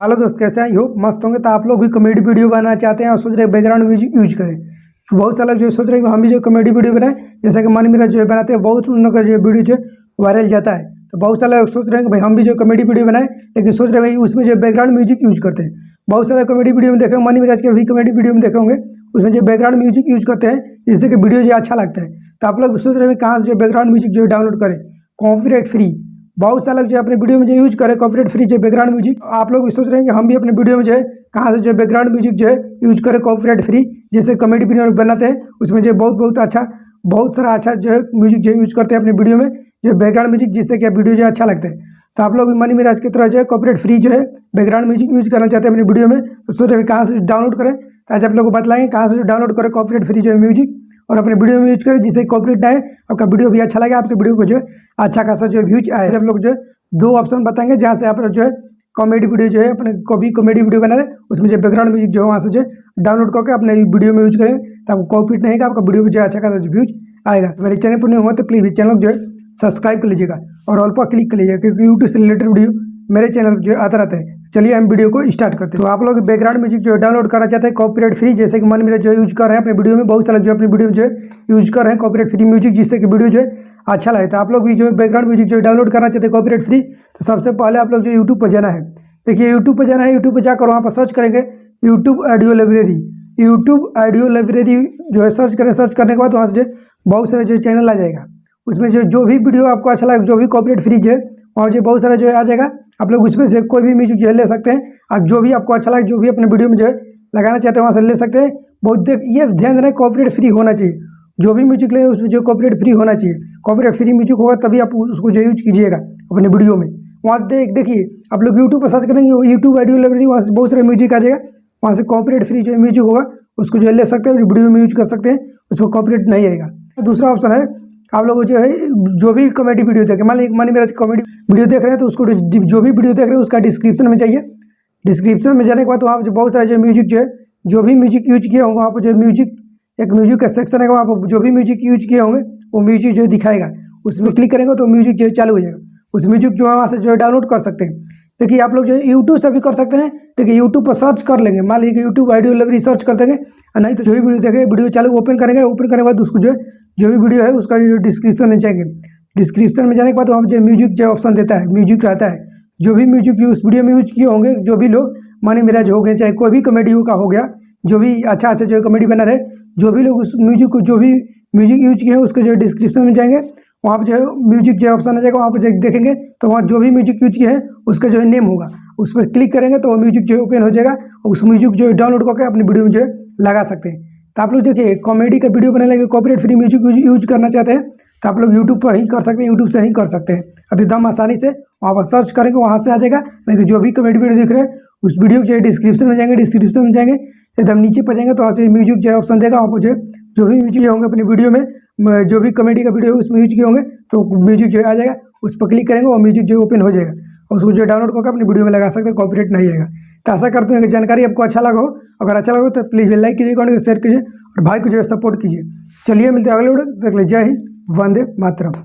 Hello दोस्त, कैसे हैं? होप मस्त होंगे। तो आप लोग भी कॉमेडी वीडियो बनाना चाहते हैं और सोच रहे हैं बैकग्राउंड म्यूजिक यूज करें। तो बहुत सारे लोग जो सोच रहे हैं कि हम भी जो कॉमेडी वीडियो बनाएं, जैसा कि मन मेरा जो है बनाते हैं, बहुत उन लोगों का जो वीडियो जो वायरल जाता है। तो बहुत सारे लोग सोच रहे हैं कि भाई हम भी जो कॉमेडी वीडियो बनाएं, लेकिन सोच रहे हैं भाई उसमें जो बैकग्राउंड म्यूजिक यूज करते हैं। बहुत सारे कॉमेडी वीडियो में देखे, मनी मिराज के भी कॉमेडी वीडियो में देखे होंगे, उसमें जो बैकग्राउंड म्यूजिक यूज करते हैं, जिससे कि वीडियो जो अच्छा लगता है। तो आप लोग सोच रहे हैं कहाँ से जो बैकग्राउंड म्यूजिक जो डाउनलोड करें कॉपीराइट फ्री। बहुत सारे लोग जो अपने वीडियो में जो यूज करें कॉपीराइट फ्री जो बैकग्राउंड म्यूजिक, आप लोग भी सोच रहे हैं कि हम भी अपने वीडियो में जो है कहाँ से जो बैकग्राउंड म्यूजिक जो है यूज करें कॉपीराइट फ्री। जैसे कॉमेडी वीडियो बनाते हैं उसमें जो बहुत अच्छा, बहुत सारा अच्छा जो है म्यूजिक जो यूज करते हैं अपने वीडियो में, जो बैकग्राउंड म्यूजिक, जिससे कि वीडियो जो अच्छा लगता है। तो आप लोग भी मनी मिराज की तरह जो है कॉपीराइट फ्री जो है बैकग्राउंड म्यूजिक यूज करना चाहते हैं अपनी वीडियो में, तो सोच रहे हैं कहाँ से डाउनलोड करें। तो आज आप लोग को बतलाएंगे कहाँ से डाउनलोड करें कॉपीराइट फ्री जो है म्यूजिक और अपने वीडियो में यूज करें, जिससे कॉपीराइट आए, आपका वीडियो भी अच्छा लगे, आपके वीडियो को जो है अच्छा खासा जो व्यूज आए। आप लोग जो है दो ऑप्शन बताएंगे जहाँ से आप जो है कॉमेडी वीडियो जो है अपने कॉमेडी वीडियो बना रहे हैं, उसमें जो बैकग्राउंड म्यूजिक जो है वहाँ से जो डाउनलोड करके अपने वीडियो में यूज करें, तो आपको कॉपीराइट नहीं, आपका वीडियो में जो अच्छा खासा व्यूज आएगा। मेरे चैनल पर नहीं हुआ तो प्लीज़ चैनल जो है सब्सक्राइब कर लीजिएगा और ऑल पर क्लिक कर लीजिएगा, क्योंकि यूट्यूब से रिलेटेड वीडियो मेरे चैनल जो आता रहता है। चलिए हम वीडियो को स्टार्ट करते हैं। तो आप लोग बैकग्राउंड म्यूजिक जो डाउनलोड करना चाहते हैं कॉपीराइट फ्री, जैसे कि मन मेरा जो यूज कर रहे हैं अपने वीडियो में, बहुत सारे जो अपनी वीडियो जो है यूज कर रहे हैं कॉपीराइट फ्री म्यूजिक, जिससे कि वीडियो जो है अच्छा लगे। तो आप लोग भी जो बैकग्राउंड म्यूजिक जो डाउनलोड करना चाहते हैं कॉपीराइट फ्री, तो सबसे पहले आप लोग जो यूट्यूब पर जाना है। देखिए यूट्यूब पर जाना है, यूट्यूब पर जाकर वहाँ पर सर्च करेंगे YouTube audio library. YouTube audio library जो है सर्च करें, सर्च करने के बाद वहाँ से जो बहुत सारे जो चैनल आ जाएगा, उसमें जो भी वीडियो आपको अच्छा लगे, जो भी कॉपीराइट फ्री जो है वहाँ जो बहुत सारा जो है आ जाएगा। आप लोग उसमें से कोई भी म्यूजिक जो है ले सकते हैं। आप जो भी आपको अच्छा लगे, जो भी अपने वीडियो में जो है लगाना चाहते हैं वहाँ से ले सकते हैं। बहुत ये ध्यान देना है कॉपीराइट फ्री होना चाहिए। जो भी म्यूजिक ले उसमें जो कॉपीराइट फ्री होना चाहिए। कॉपीराइट फ्री म्यूजिक होगा तभी आप उसको जो यूज कीजिएगा अपने वीडियो में। वहाँ से देखिए आप लोग यूट्यूब पर सर्च करेंगे यूट्यूब ऑडियो लाइब्रेरी, वहाँ से बहुत सारे म्यूजिक आ जाएगा। वहाँ से कॉपीराइट फ्री जो म्यूजिक होगा उसको जो ले सकते हैं, वीडियो में यूज कर सकते हैं, उसमें कॉपीराइट नहीं आएगा। दूसरा ऑप्शन है, आप लोग जो है जो भी कॉमेडी वीडियो देखें, मान लीजिए मनी मेरा कॉमेडी वीडियो देख रहे हैं, तो उसको जो भी वीडियो देख रहे हैं उसका डिस्क्रिप्शन में चाहिए। डिस्क्रिप्शन में जाने के बाद वहाँ पर बहुत सारे जो म्यूजिक जो है, जो भी म्यूजिक यूज किए होंगे वहाँ पर जो म्यूजिक, एक म्यूजिक का सेक्शन है, वहाँ पर जो भी म्यूजिक यूज किए होंगे वो म्यूजिक जो दिखाएगा। उसमें क्लिक करेंगे तो म्यूजिक जो चालू हो जाएगा। उस म्यूजिक जो है वहाँ से जो है डाउनलोड कर सकते हैं। देखिए आप लोग जो है यूट्यूब से भी कर सकते हैं। देखिए यूट्यूब पर सर्च कर लेंगे, मान लीजिए यूट्यूब ऑडियो लाइब्रेरी सर्च कर देंगे, और नहीं तो जो भी वीडियो देख रहे हैं वीडियो चालू ओपन करेंगे, ओपन करने के बाद उसको जो है जो भी वीडियो है उसका जो डिस्क्रिप्शन में जाएंगे। डिस्क्रिप्शन में जाने के बाद वहाँ पर जो म्यूजिक जो ऑप्शन देता है, म्यूजिक रहता है, जो भी म्यूजिक उस वीडियो में यूज किए होंगे, जो भी लोग मनी मिराज हो गए, चाहे कोई भी कॉमेडी का हो गया, जो भी अच्छा जो कॉमेडी बना रहे, जो भी लोग उस म्यूजिक को जो भी म्यूजिक यूज किए हैं उसके जो डिस्क्रिप्शन में जाएंगे, वहाँ पर जो है म्यूजिक जो ऑप्शन आ जाएगा, वहाँ पर देखेंगे तो वहाँ जो भी म्यूजिक यूज किए हैं उसका जो है नेम होगा, उस पर क्लिक करेंगे तो वो म्यूजिक जो है ओपन हो जाएगा और उस म्यूजिक जो है डाउनलोड करके अपनी वीडियो में जो है लगा सकते हैं। तो आप लोग देखिए कॉमेडी का वीडियो बनाने के कॉपीराइट फ्री म्यूजिक यूज करना चाहते हैं तो आप लोग यूट्यूब पर ही कर सकते हैं, यूट्यूब से ही कर सकते हैं अभी एकदम आसानी से। वहाँ पर सर्च करेंगे वहाँ से आ जाएगा, नहीं तो जो भी कॉमेडी वीडियो दिख रहे हैं उस वीडियो जो है डिस्क्रिप्शन में जाएंगे, डिस्क्रिप्शन में जाएंगे एकदम नीचे पर जाएंगे तो वहाँ से म्यूजिक जो है ऑप्शन देगा, वहाँ पर जो भी म्यूजिक होंगे अपनी वीडियो में, जो भी कॉमेडी का वीडियो है उसमें यूज किए होंगे तो म्यूजिक जो आ जाएगा, उस पर क्लिक करेंगे और म्यूजिक जो ओपन हो जाएगा और उसको जो डाउनलोड करके अपनी वीडियो में लगा सकते हैं, कॉपीराइट नहीं आएगा। तो आशा करते हैं कि जानकारी आपको अच्छा लगा हो। अगर अच्छा लगा हो तो प्लीज़ लाइक कीजिए, कमेंट शेयर कीजिए और भाई को जो है सपोर्ट कीजिए। चलिए मिलते हैं अगले वीडियो, तक ले जय हिंद, वंदे मातरम।